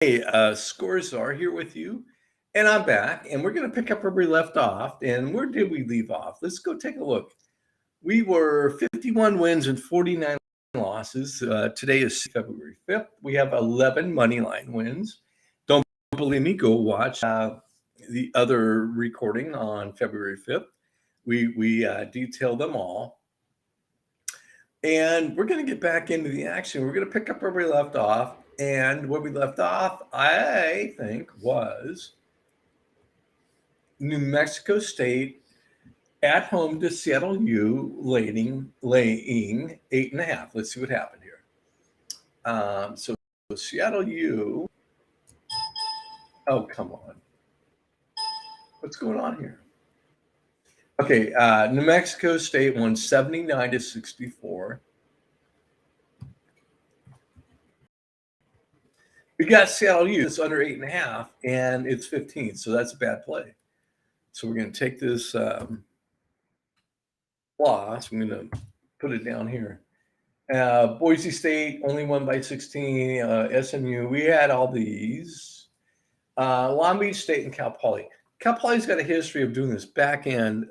Hey, ScoreCzar here with you, and I'm back, and we're going to pick up where we left off. And where did we leave off? Let's go take a look. We were 51 wins and 49 losses. Today is February 5th. We have 11 money line wins. Don't believe me? Go watch the other recording on February 5th. We detail them all. And we're going to get back into the action. We're going to pick up where we left off. And where we left off, I think, was New Mexico State at home to Seattle U, laying 8.5. Let's see what happened here. So Seattle U. Oh, come on. What's going on here? Okay, New Mexico State won 79-64. We got Seattle U. It's under 8.5, and it's 15, so that's a bad play. So we're going to take this loss. I'm going to put it down here. Boise State only won by 16. SMU, we had all these. Long Beach State and Cal Poly. Cal Poly's got a history of doing this back end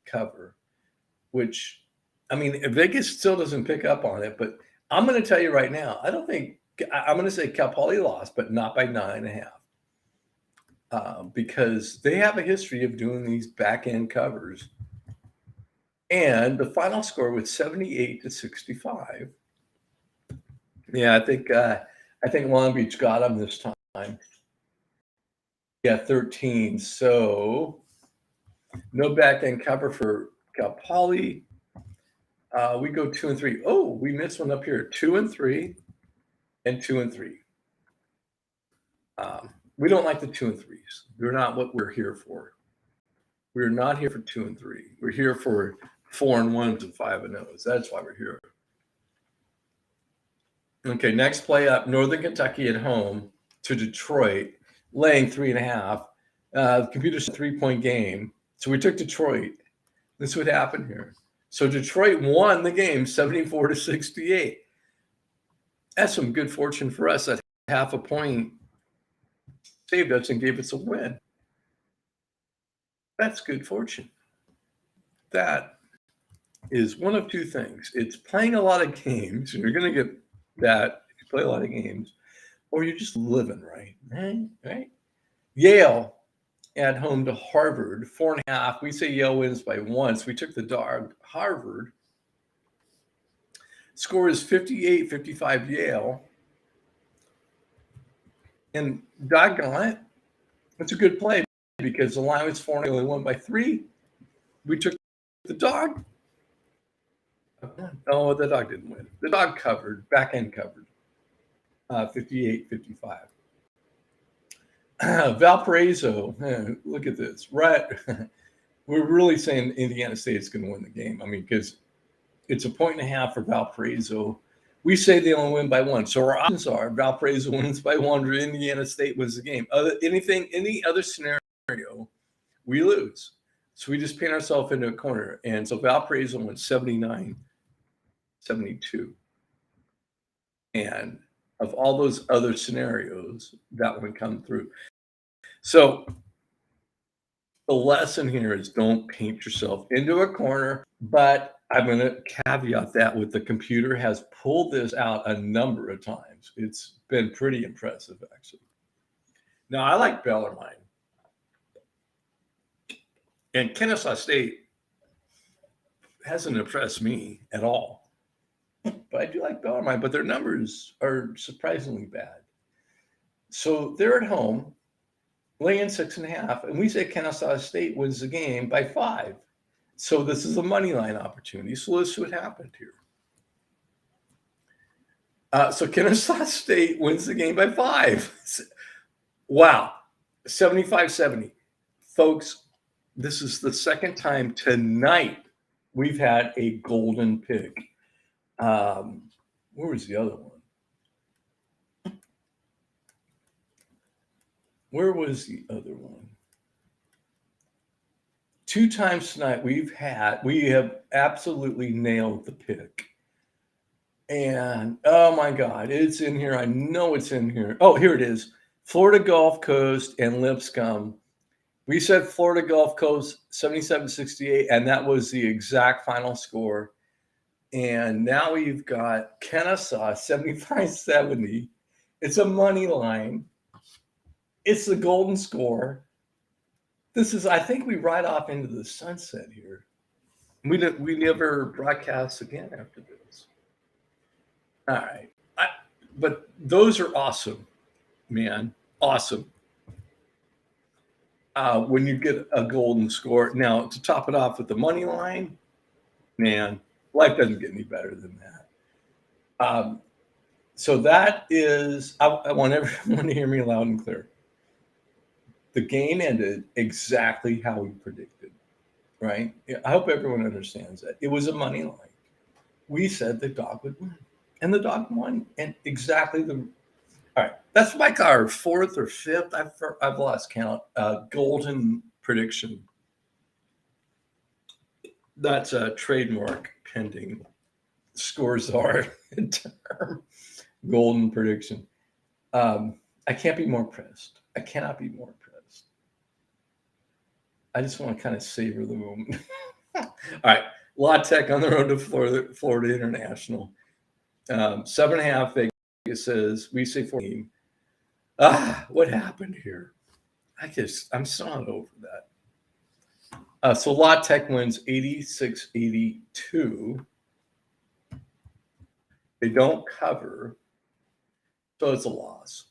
cover, which, I mean, Vegas still doesn't pick up on it. But I'm going to tell you right now, I don't think I'm going to say Cal Poly lost, but not by 9.5, because they have a history of doing these back end covers. And the final score was 78-65. Yeah, I think Long Beach got them this time. Yeah, 13. So no back end cover for Cal Poly. We go 2 and 3. Oh, we missed one up here. 2 and 3, and 2 and 3. We don't like the 2 and 3s. They're not what we're here for. We're not here for 2 and 3. We're here for 4 and 1s and 5 and 0s. That's why we're here. Okay, next play up, Northern Kentucky at home to Detroit, laying 3.5. The computer's a 3-point game. So we took Detroit. This is what happened here. So Detroit won the game 74-68. That's some good fortune for us. That half a point saved us and gave us a win. That's good fortune. That is one of two things. It's playing a lot of games, and you're going to get that if you play a lot of games, or you're just living right. Right? Yale at home to Harvard, 4.5. We say Yale wins by 1. So we took the dog. Harvard. Score is 58-55 Yale. And doggone it, it's a good play because the line was 4 and only won by 3. We took the dog. Oh, the dog didn't win. The dog covered, back end covered, 58-55. Valparaiso, look at this. Right, we're really saying Indiana State's going to win the game. I mean, because it's a 1.5 for Valparaiso. We say they only win by 1. So our options are Valparaiso wins by 1 or Indiana State wins the game. Any other scenario, we lose. So we just paint ourselves into a corner. And so Valparaiso went 79-72. And of all those other scenarios, that would come through. So the lesson here is don't paint yourself into a corner, but I'm going to caveat that with the computer has pulled this out a number of times. It's been pretty impressive, actually. Now, I like Bellarmine. And Kennesaw State hasn't impressed me at all. But I do like Bellarmine, but their numbers are surprisingly bad. So they're at home, laying 6.5, and we say Kennesaw State wins the game by 5. So this is a money line opportunity. So let's see what happened here. So Kennesaw State wins the game by 5. Wow, 75-70. Folks, this is the second time tonight we've had a golden pick. Where was the other one? Where was the other one? 2 times tonight we have absolutely nailed the pick. And oh my God, it's in here. I know it's in here. Oh, here it is. Florida Gulf Coast and Lipscomb. We said Florida Gulf Coast 77-68, and that was the exact final score. And now we've got Kennesaw 75-70. It's a money line. It's the golden score. This is, I think we ride off into the sunset here. We never broadcast again after this. All right. But those are awesome, man. Awesome. When you get a golden score. Now, to top it off with the money line, man, life doesn't get any better than that. So that is, I want everyone to hear me loud and clear. The game ended exactly how we predicted, right? I hope everyone understands that. It was a money line. We said the dog would win, and the dog won. And exactly all right, that's like our fourth or fifth, I've lost count, golden prediction. That's a trademark pending. ScoreCzar term, golden prediction. I can't be more impressed. I cannot be more impressed. I just want to kind of savor the moment. All right, La Tech on the road to Florida International. 7.5 Vegas says, we say 14. What happened here? I'm still not over that. So La Tech wins 86-82. They don't cover, so it's a loss.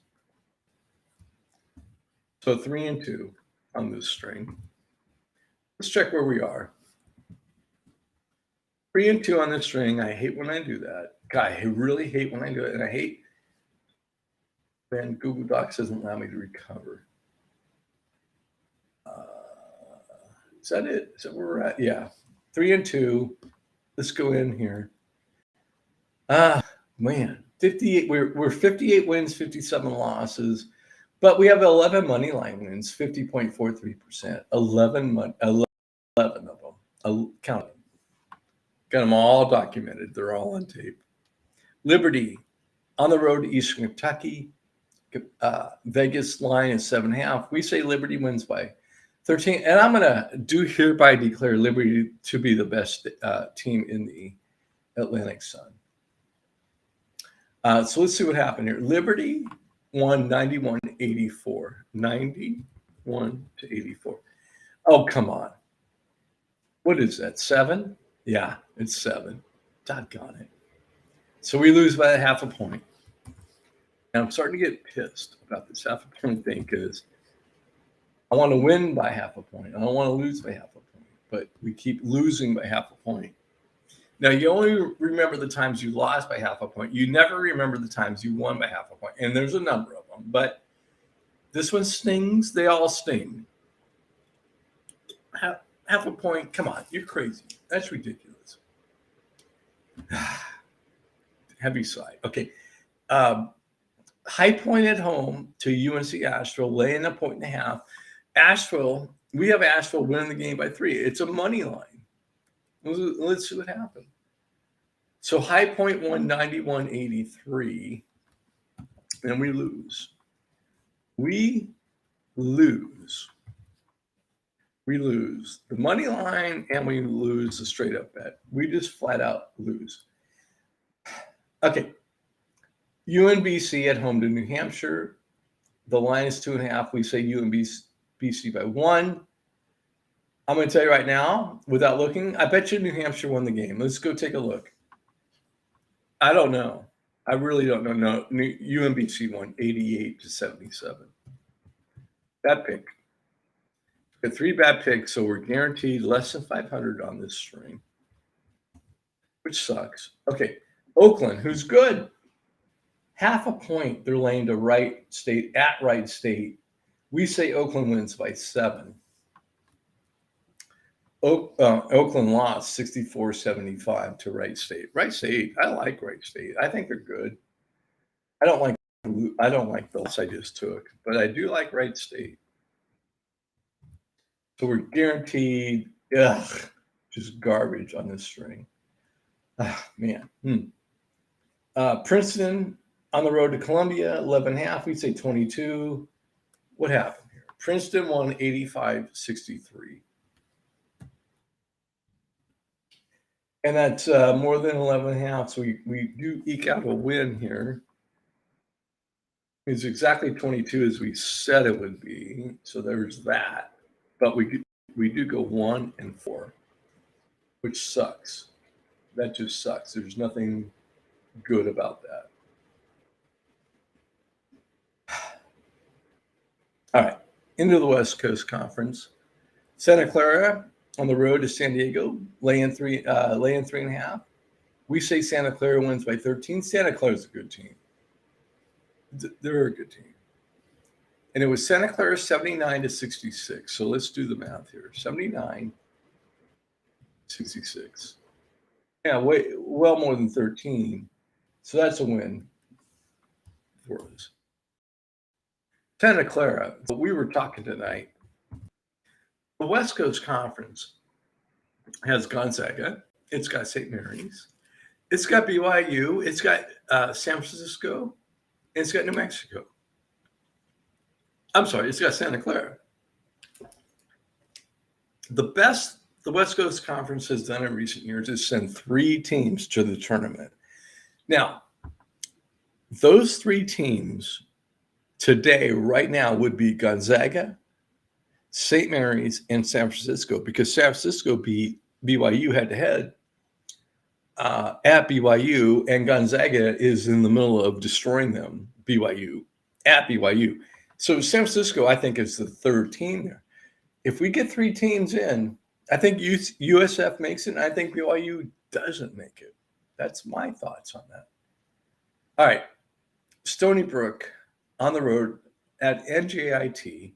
So 3-2 on this string. Let's check where we are. 3-2 on this string. I hate when I do that. God, I really hate when I do it, and I hate when Google Docs doesn't allow me to recover. Is that it? Is that where we're at? Yeah. 3-2. Let's go in here. Man, 58. We're 58 wins, 57 losses, but we have 11 money line wins, 50.43%. 11 of them. Count them. Got them all documented. They're all on tape. Liberty on the road to Eastern Kentucky. Vegas line is 7.5. We say Liberty wins by 13, and I'm gonna hereby declare Liberty to be the best team in the Atlantic Sun. So let's see what happened here. Liberty won 91-84. 91-84. Oh, come on. What is that, 7? Yeah, it's 7. Doggone it. So we lose by 0.5 point. And I'm starting to get pissed about this 0.5 point thing because I want to win by 0.5 point. I don't want to lose by 0.5 point, but we keep losing by 0.5 point. Now, you only remember the times you lost by 0.5 point. You never remember the times you won by 0.5 point. And there's a number of them, but this one stings. They all sting. 0.5 point. Come on, you're crazy. That's ridiculous. Heavy sigh. Okay. High Point at home to UNC Asheville, laying 1.5. Asheville, we have Asheville winning the game by 3. It's a money line. Let's see what happened. So High Point won 91-83, and we lose. We lose the money line, and we lose the straight up bet. We just flat out lose. Okay. UNBC at home to New Hampshire. The line is 2.5. We say UNBC by 1. I'm going to tell you right now, without looking, I bet you New Hampshire won the game. Let's go take a look. I don't know. I really don't know. No, UNBC won 88-77. Bad pick. Got 3 bad picks, so we're guaranteed less than 500 on this string, which sucks. Okay, Oakland, who's good. 0.5 point, they're laying to Wright State at Wright State. We say Oakland wins by 7. Oakland lost 64-75 to Wright State. Wright State, I like Wright State. I think they're good. I don't like the loss I just took, but I do like Wright State. So we're guaranteed, just garbage on this string. Man. Princeton On the road to Columbia, 11.5. We say 22. What happened here? Princeton won 85-63. And that's more than 11.5. So we do eke out a win here. It's exactly 22 as we said it would be. So there's that. But we do go 1-4, which sucks. That just sucks. There's nothing good about that. All right, into the West Coast Conference. Santa Clara on the road to San Diego, laying 3.5. We say Santa Clara wins by 13. Santa Clara's a good team. They're a good team. And it was Santa Clara 79-66. So let's do the math here. 79-66. Yeah, well more than 13. So that's a win for us. Santa Clara, we were talking tonight. The West Coast Conference has Gonzaga. It's got St. Mary's. It's got BYU. It's got San Francisco. And it's got New Mexico. I'm sorry, it's got Santa Clara. The best the West Coast Conference has done in recent years is send 3 teams to the tournament. Now, those 3 teams today, right now, would be Gonzaga, St. Mary's, and San Francisco, because San Francisco beat BYU head-to-head at BYU, and Gonzaga is in the middle of destroying them, BYU, at BYU. So San Francisco, I think, is the 3rd team there. If we get 3 teams in, I think USF makes it, and I think BYU doesn't make it. That's my thoughts on that. All right, Stony Brook on the road at NJIT,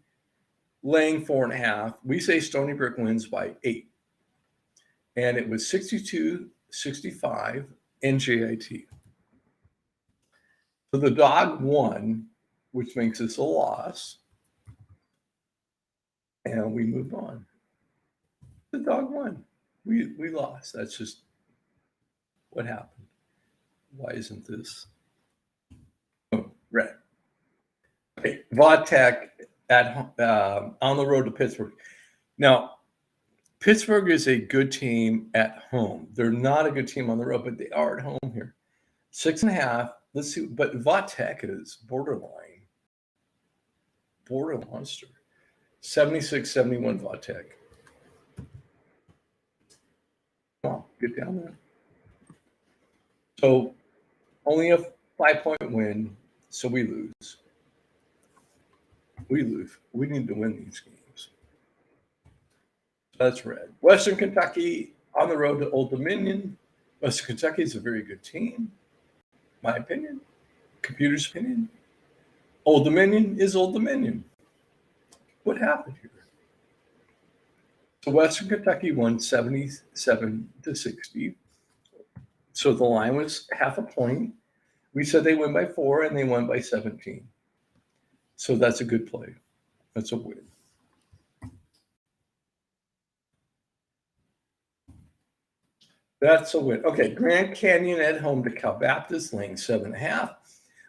laying 4.5. We say Stony Brook wins by 8. And it was 62-65 NJIT. So the dog won, which makes us a loss. And we move on. The dog won. We lost. That's just what happened. Why isn't this? Oh, red. Okay, Vodtech on the road to Pittsburgh. Now, Pittsburgh is a good team at home. They're not a good team on the road, but they are at home here. 6.5. Let's see. But Vodtech is borderline. Border monster. 76-71 Vodtech. Come on, get down there. So only a 5-point win, so we lose. We lose. We need to win these games. That's red. Western Kentucky on the road to Old Dominion. Western Kentucky is a very good team, my opinion. Computer's opinion. Old Dominion is Old Dominion. What happened here? So Western Kentucky won 77-60. So the line was 0.5 point. We said they win by 4, and they won by 17. So that's a good play. That's a win. That's a win. Okay, Grand Canyon at home to Cal Baptist, laying 7.5.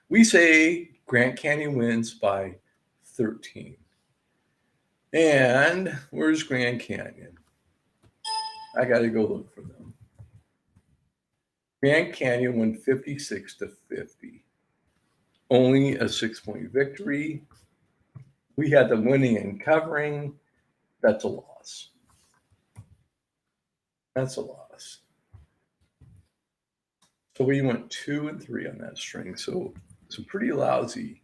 We say Grand Canyon wins by 13. And where's Grand Canyon? I got to go look for them. Grand Canyon won 56-50. Only a 6-point victory. We had them winning and covering. That's a loss. That's a loss. So we went 2-3 on that string. So some pretty lousy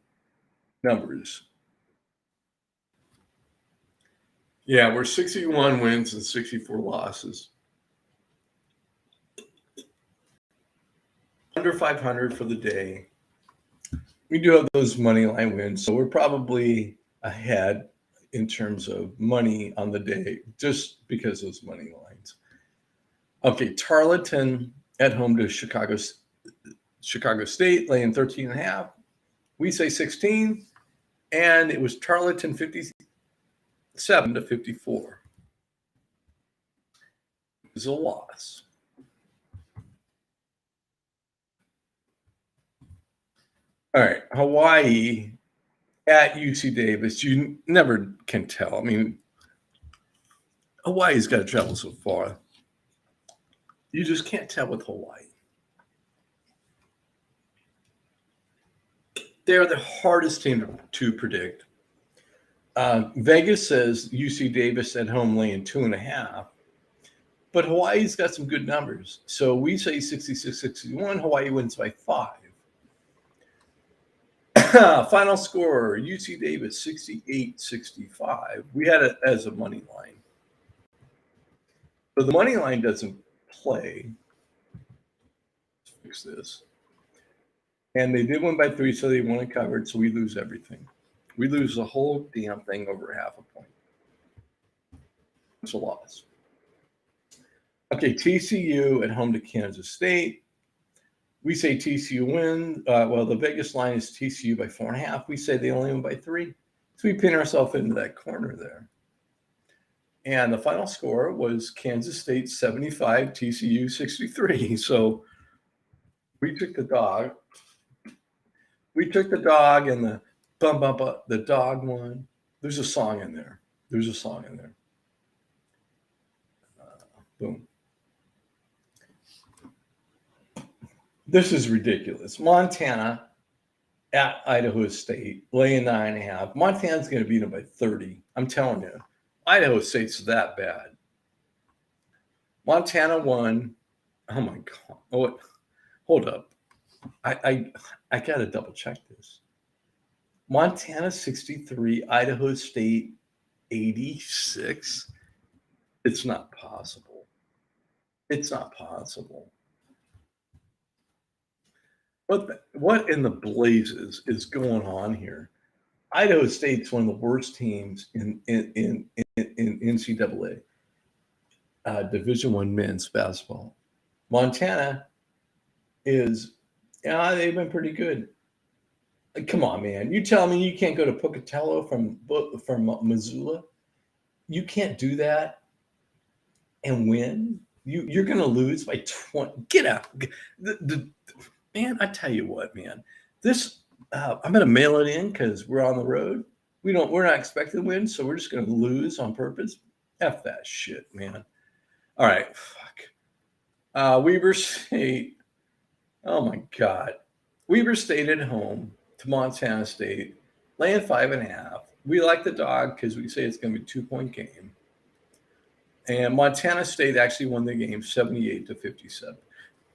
numbers. Yeah, we're 61 wins and 64 losses. Under 500 for the day. We do have those money line wins, so we're probably ahead in terms of money on the day, just because those money lines. Okay, Tarleton at home to Chicago State, laying 13.5. We say 16, and it was Tarleton 57-54. It was a loss. All right, Hawaii at UC Davis. You never can tell. I mean, Hawaii's got to travel so far. You just can't tell with Hawaii. They're the hardest team to predict. Vegas says UC Davis at home laying 2.5, but Hawaii's got some good numbers. So we say 66-61. Hawaii wins by 5. Final score UC Davis 68-65. We had it as a money line. So the money line doesn't play. Let's fix this. And they did win by 3, so they won it covered. So we lose everything. We lose the whole damn thing over half a point. It's a loss. Okay, TCU at home to Kansas State. We say TCU win. Well, the Vegas line is TCU by 4.5. We say they only win by 3. So we pin ourselves into that corner there. And the final score was Kansas State 75, TCU 63. So we took the dog. We took the dog and the the dog one. There's a song in there. Boom. This is ridiculous. Montana at Idaho State, laying 9.5. Montana's going to beat them by 30. I'm telling you, Idaho State's that bad. Montana won. Oh my God. Oh, hold up. I got to double check this. Montana 63, Idaho State 86. It's not possible. It's not possible. What in the blazes is going on here? Idaho State's one of the worst teams in NCAA Division I men's basketball. Montana is, they've been pretty good. Come on, man! You tell me you can't go to Pocatello from Missoula? You can't do that and win. You're going to lose by 20. Get out, man! I tell you what, man. This I'm going to mail it in because we're on the road. We're not expected to win, so we're just going to lose on purpose. F that shit, man. All right, fuck. Weber State. Oh my God. Weber State at home to Montana State, laying 5.5. We like the dog because we say it's going to be a 2-point game. And Montana State actually won the game 78-57.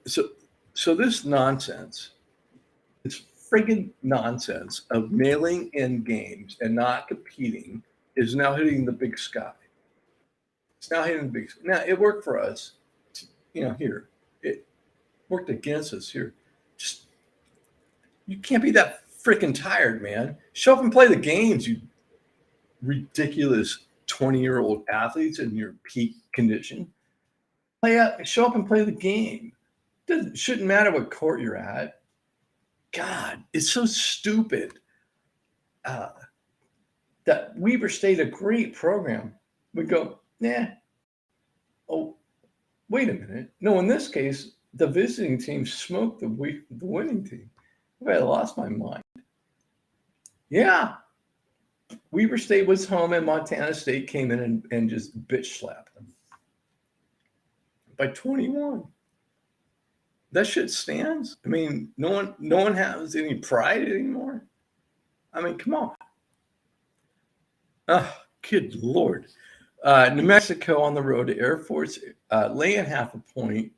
So this nonsense, this friggin' nonsense of mailing in games and not competing is now hitting the big sky. It's now hitting the big sky. Now, it worked for us, here. It worked against us here. Just, you can't be that freaking tired, man. Show up and play the games, you ridiculous 20-year-old athletes in your peak condition. Show up and play the game. Shouldn't matter what court you're at. God, it's so stupid. That Weber State, a great program, would go, nah. Oh, wait a minute. No, in this case, the visiting team smoked the winning team. I lost my mind. Yeah. Weber State was home and Montana State came in and just bitch slapped them by 21. That shit stands. I mean, no one has any pride anymore. I mean, come on. Oh, good Lord. New Mexico on the road to Air Force, laying 0.5 point.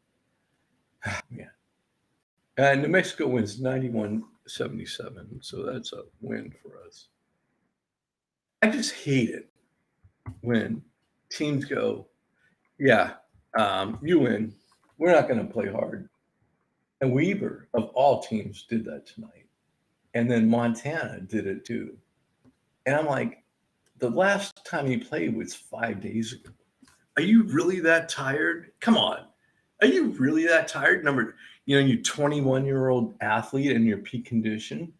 Man. New Mexico wins 91-77, so that's a win for us. I just hate it when teams go, yeah, you win. We're not going to play hard. And Weber, of all teams, did that tonight. And then Montana did it too. And I'm like, the last time he played was 5 days ago. Are you really that tired? Come on. Are you really that tired? You 21-year-old athlete in your peak condition,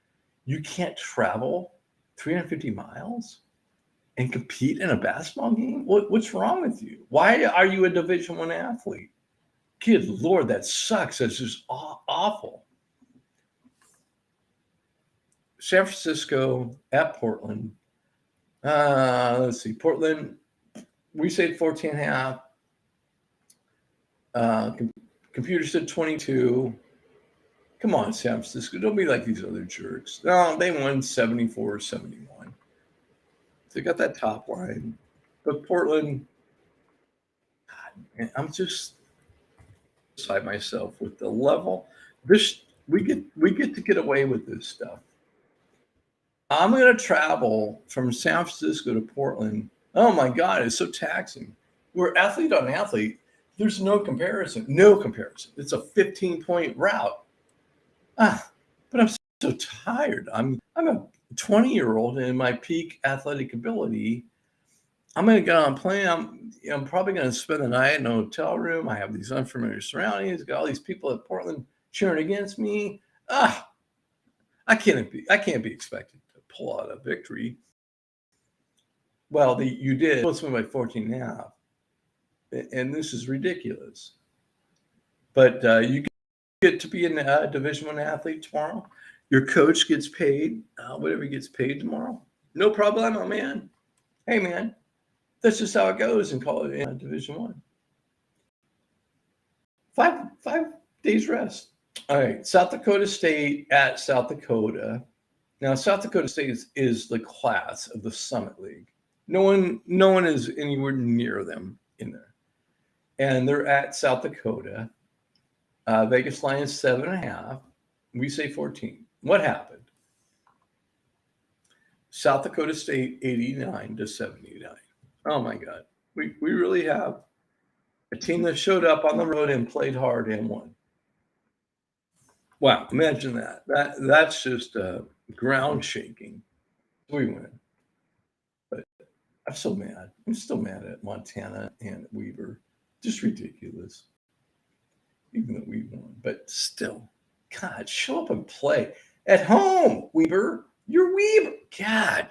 you can't travel 350 miles and compete in a basketball game? What's wrong with you? Why are you a Division I athlete? Good Lord, that sucks. That's just awful. San Francisco at Portland. Let's see, Portland, we said 14 and a half. Computer said 22. Come on, San Francisco. Don't be like these other jerks. No, they won 74-71. They got that top line. But Portland, God, I'm just beside myself with the level. This we get to get away with this stuff. I'm going to travel from San Francisco to Portland. Oh my God, it's so taxing. We're athlete on athlete. There's no comparison. No comparison. It's a 15-point route. But I'm so tired. I'm a 20-year-old in my peak athletic ability. I'm going to get on a plane. I'm probably going to spend the night in a hotel room. I have these unfamiliar surroundings. Got all these people at Portland cheering against me. I can't be expected to pull out a victory. Well, you did. Let's win by 14 and a half. And this is ridiculous. But you get to be a Division I athlete tomorrow. Your coach gets paid, whatever he gets paid tomorrow. No problemo, man. Hey, man, that's just how it goes in college, in Division I. 5 days rest. All right, South Dakota State at South Dakota. Now, South Dakota State is the class of the Summit League. No one is anywhere near them in there. And they're at South Dakota. Vegas line is 7.5. We say 14. What happened? South Dakota State 89-79. Oh my God. We really have a team that showed up on the road and played hard and won. Wow, imagine that. That's just ground shaking. We win. But I'm so mad. I'm still mad at Montana and Weaver. Just ridiculous. Even though we won. But still, God, show up and play. At home, Weaver. You're Weaver. God.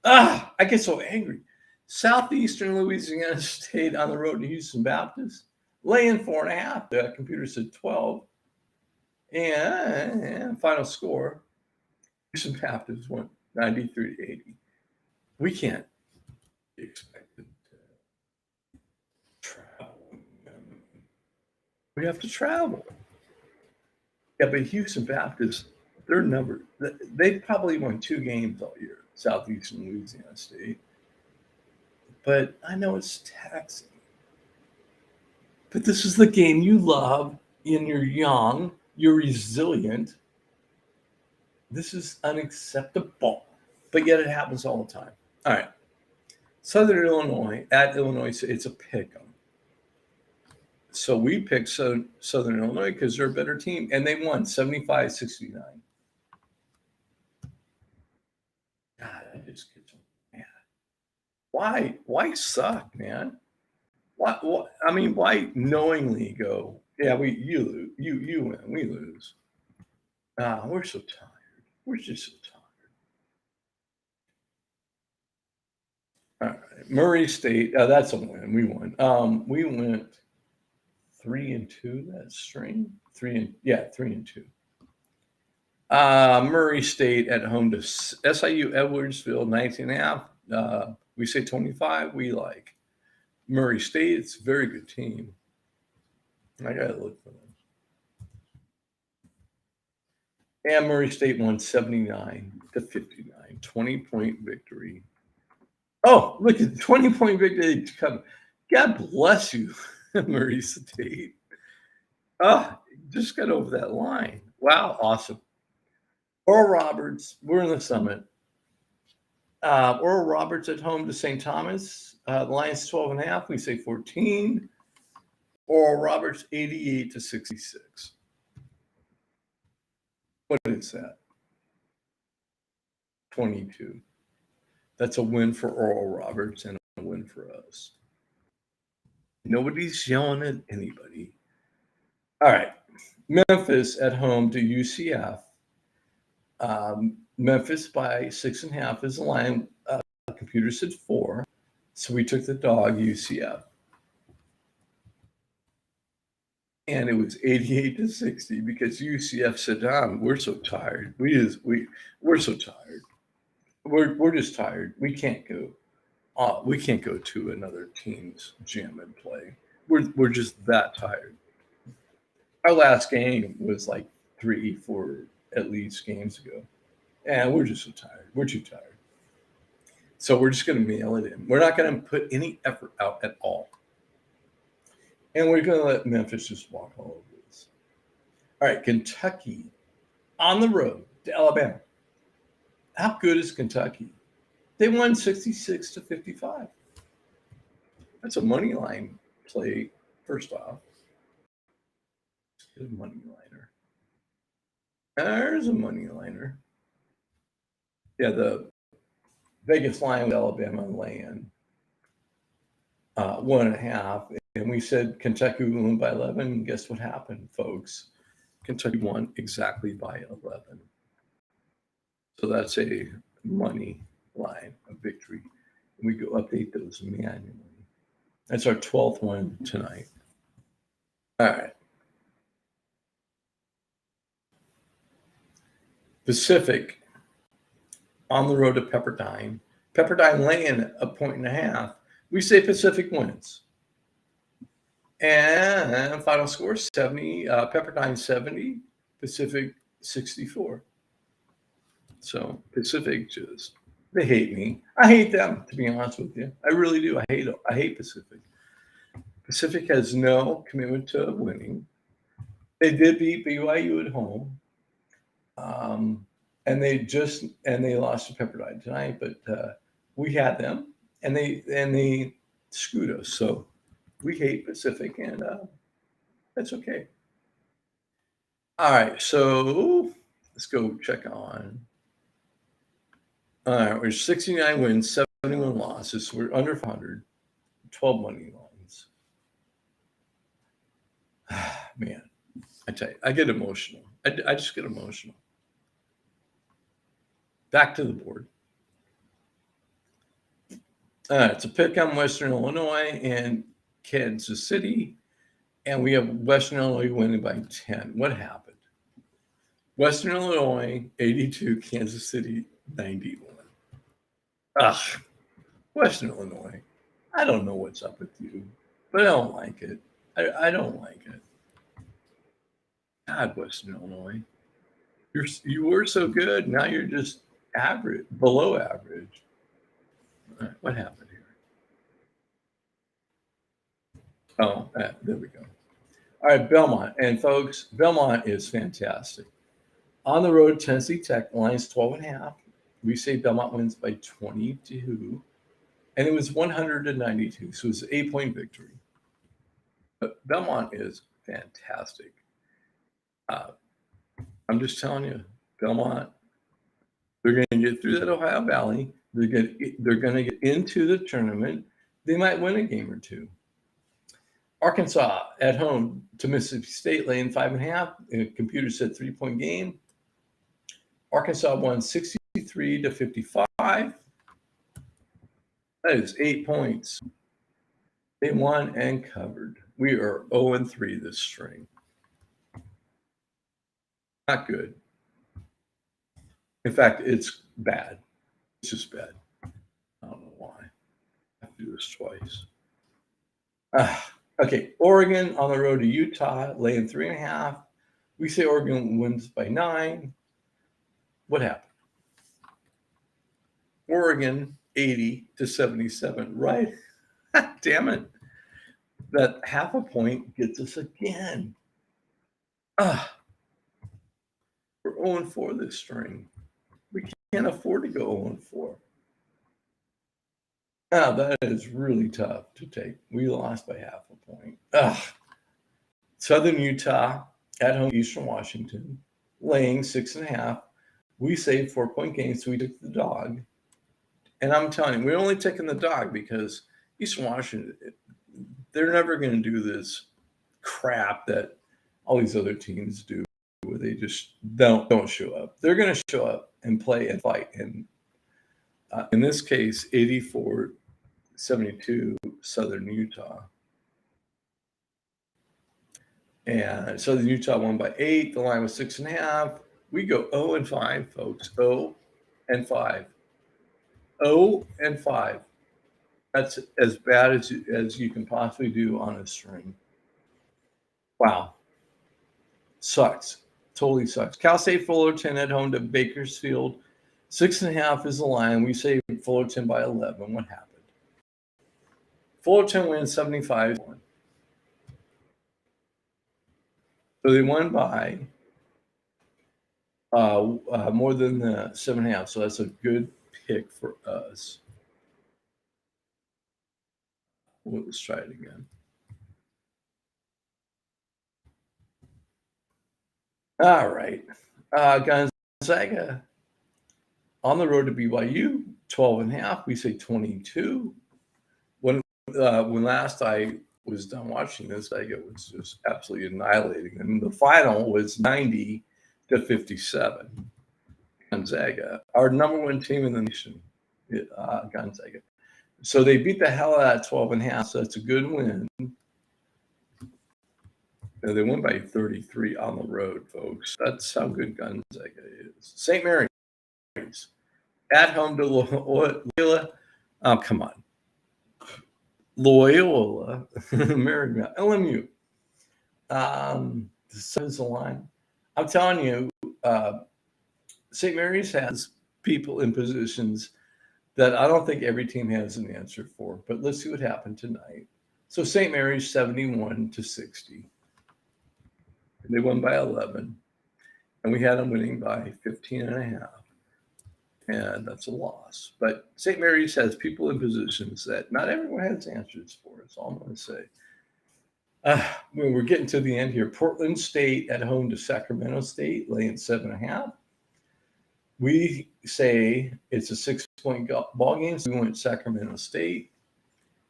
I get so angry. Southeastern Louisiana State on the road to Houston Baptist. Laying 4.5. The computer said 12. And final score, Houston Baptist won 93-80. We can't be expected to travel. We have to travel. Yeah, but Houston Baptist, their number, they've probably won 2 games all year, Southeastern Louisiana State. But I know it's taxing. But this is the game you love, and you're young, you're resilient. This is unacceptable. But yet it happens all the time. All right. Southern Illinois at Illinois, it's a pick 'em. So we picked Southern Illinois because they're a better team, and they won 75-69. God, I just get so mad. Why suck, man? What? I mean, why knowingly go? Yeah, you lose, you win, we lose. We're so tired. We're just so tired. All right, Murray State. That's a win. We won. We went 3-2 that string. 3-2. Murray State at home to SIU Edwardsville, 19.5. We say 25. We like Murray State. It's a very good team. I gotta look for them. And Murray State won 79-59. 20-point victory. Oh, look at the 20-point victory. God bless you, Murray State. Just got over that line. Wow, awesome. Oral Roberts, we're in the Summit. Oral Roberts at home to St. Thomas. The line's 12.5. We say 14. Oral Roberts 88-66. What is that? 22. That's a win for Oral Roberts and a win for us. Nobody's yelling at anybody. All right. Memphis at home to UCF. Memphis by 6.5 is the line. Computer said 4. So we took the dog, UCF. and it was 88-60 because UCF said, we're so tired. We're so tired. We're just tired. We can't go. We can't go to another team's gym and play. We're just that tired. Our last game was like 3-4 at least games ago, and we're just so tired. We're too tired. So we're just going to mail it in. We're not going to put any effort out at all. And we're going to let Memphis just walk all over this. All right, Kentucky on the road to Alabama. How good is Kentucky? They won 66-55. That's a money line play, first off. Good money liner. There's a money liner. Yeah, the Vegas line with Alabama laying 1.5. And we said Kentucky would win by 11. And guess what happened, folks? Kentucky won exactly by 11. So that's a money line of victory. We go update those manually. That's our 12th one tonight. All right. Pacific on the road to Pepperdine. Pepperdine laying 1.5. We say Pacific wins. And final score 70, Pepperdine 70, Pacific 64. So Pacific just, they hate me. I hate them, to be honest with you. I really do. I hate Pacific. Pacific has no commitment to winning. They did beat BYU at home. And they lost to Pepperdine tonight, but we had them and they screwed us. So we hate Pacific, and that's okay. All right, so let's go check on. All right, we're 69 wins, 71 losses. We're under 500, 12 money lines. Man, I tell you, I get emotional. I just get emotional. Back to the board. All right, it's a pick on Western Illinois and Kansas City, and we have Western Illinois winning by 10. What happened? Western Illinois 82, Kansas City 91. Ugh, Western Illinois. I don't know what's up with you, but I don't like it. I don't like it. God, Western Illinois. You were so good. Now you're just average, below average. All right, what happened here? Oh, there we go. All right, Belmont. And folks, Belmont is fantastic. On the road, Tennessee Tech, lines 12.5. We say Belmont wins by 22. And it was 192. So it was an 8-point victory. But Belmont is fantastic. I'm just telling you, Belmont, they're going to get through that Ohio Valley. They're going to get into the tournament. They might win a game or two. Arkansas at home to Mississippi State, laying 5.5. Computer said 3-point game. Arkansas won 63-55. That is 8 points. They won and covered. We are 0-3 this string. Not good. In fact, it's bad. It's just bad. I don't know why. I have to do this twice. Okay, Oregon on the road to Utah, laying 3.5. We say Oregon wins by 9. What happened? Oregon 80-77, right? Damn it. That half a point gets us again. We're 0-4 this string. We can't afford to go 0-4. That is really tough to take. We lost by half a point. Southern Utah at home, Eastern Washington, laying 6.5. We saved 4-point games, so we took the dog. And I'm telling you, we're only taking the dog because Eastern Washington, they're never going to do this crap that all these other teams do, where they just don't show up. They're going to show up and play and fight. And in this case, 84-72, Southern Utah. And Southern Utah won by 8. The line was 6.5. We go 0-5, folks. 0-5. 0-5. That's as bad as you can possibly do on a string. Wow. Sucks. Totally sucks. Cal State Fullerton at home to Bakersfield. 6.5 is the line. We say Fullerton by 11. What happened? Fullerton wins 75. So they won by more than the 7.5. So that's a good pick for us. Let's try it again. All right. Gonzaga on the road to BYU, 12.5. We say 22. When last I was done watching this, it was just absolutely annihilating. And the final was 90-57. Gonzaga, our number one team in the nation, Gonzaga. So they beat the hell out of 12.5. So that's a good win. They won by 33 on the road, folks. That's how good Gonzaga is. St. Mary's at home to Loyola. Oh, come on. Loyola, Marymount, LMU. This is the line. I'm telling you, St. Mary's has people in positions that I don't think every team has an answer for. But let's see what happened tonight. So St. Mary's 71-60. They won by 11, and we had them winning by 15.5. And that's a loss. But St. Mary's has people in positions that not everyone has answers for. That's all I'm going to say. When we're getting to the end here, Portland State at home to Sacramento State, laying 7.5. We say it's a 6-point ball game. So we went Sacramento State,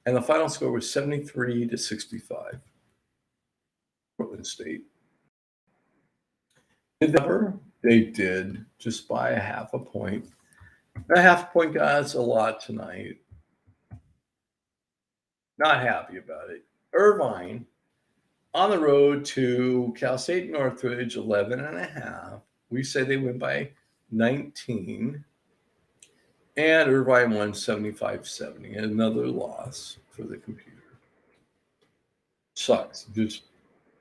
and the final score was 73-65. Portland State. Did they ever? They did, just by a half a point. A half a point, guys, a lot tonight. Not happy about it. Irvine on the road to Cal State Northridge, 11.5. We say they win by 19. And Irvine won 75-70. Another loss for the computer. Sucks. Just,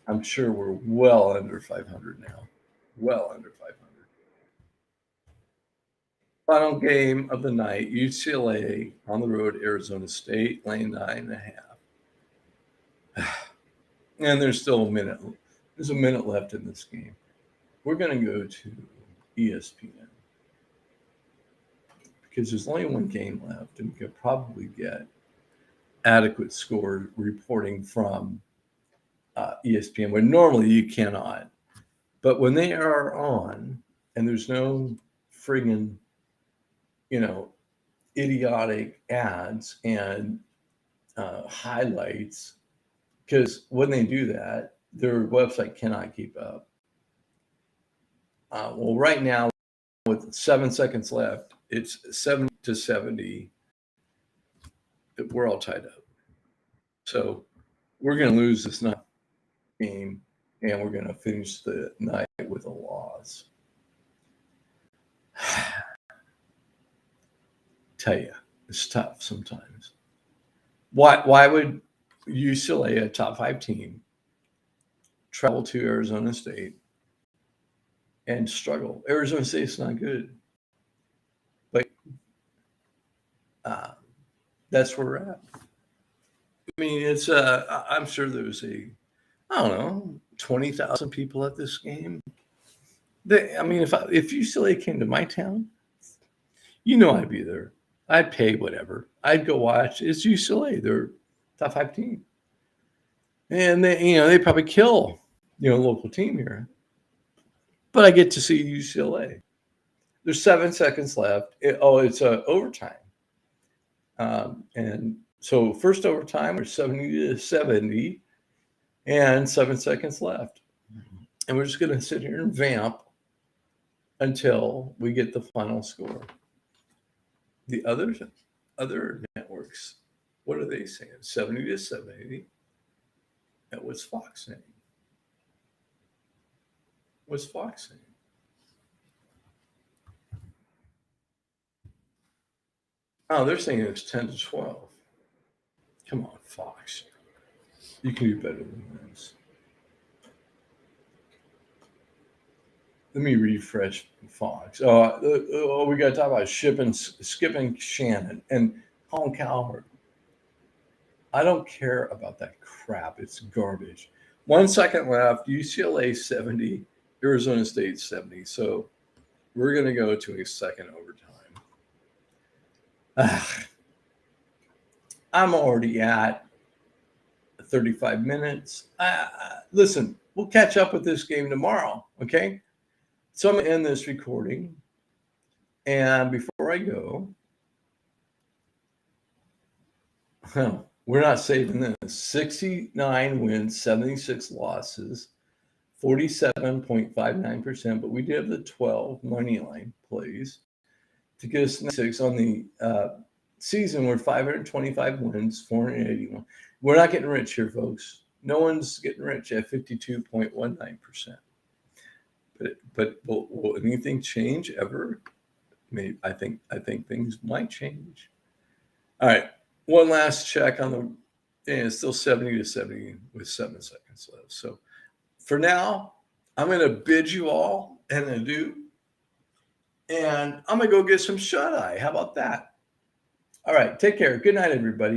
I'm sure we're well under 500 now. Well under 500. Final game of the night, UCLA on the road, Arizona State, laying 9.5. And there's still a minute. There's a minute left in this game. We're going to go to ESPN because there's only one game left, and we could probably get adequate score reporting from ESPN, where normally you cannot. But when they are on, and there's no friggin', idiotic ads and highlights, because when they do that, their website cannot keep up. Well, right now, with 7 seconds left, it's 70-70. We're all tied up. So we're going to lose this night game, and we're going to finish the night with a loss. Tell you, it's tough sometimes. Why would UCLA, a top 5 team, travel to Arizona State and struggle? Arizona State's not good, but that's where we're at. I mean, it's I'm sure there was I don't know, 20,000 people at this game. If UCLA came to my town, I'd be there. I'd pay whatever. I'd go watch. It's UCLA. They're top 5 team. And they probably kill, local team here. But I get to see UCLA. There's 7 seconds left. It's overtime. And so first overtime, we're 70-70 and 7 seconds left. And we're just going to sit here and vamp until we get the final score. The other networks, what are they saying? 70-70. And what's Fox saying? What's Fox saying? Oh, they're saying it's 10 to 12. Come on, Fox. You can do better than this. Let me refresh Fox. We got to talk about skipping Shannon and Colin Cowherd. I don't care about that crap. It's garbage. 1 second left. UCLA 70, Arizona State 70. So we're going to go to a second overtime. I'm already at 35 minutes. Listen, we'll catch up with this game tomorrow. Okay. So I'm going to end this recording. And before I go, we're not saving this. 69 wins, 76 losses, 47.59%. But we did have the 12 money line plays to get us 6 on the season. We're 525 wins, 481. We're not getting rich here, folks. No one's getting rich at 52.19%. But will anything change ever? Maybe I think things might change. All right. One last check on the, and it's still 70 to 70 with 7 seconds left. So for now, I'm going to bid you all an adieu. And I'm going to go get some shut-eye. How about that? All right. Take care. Good night, everybody.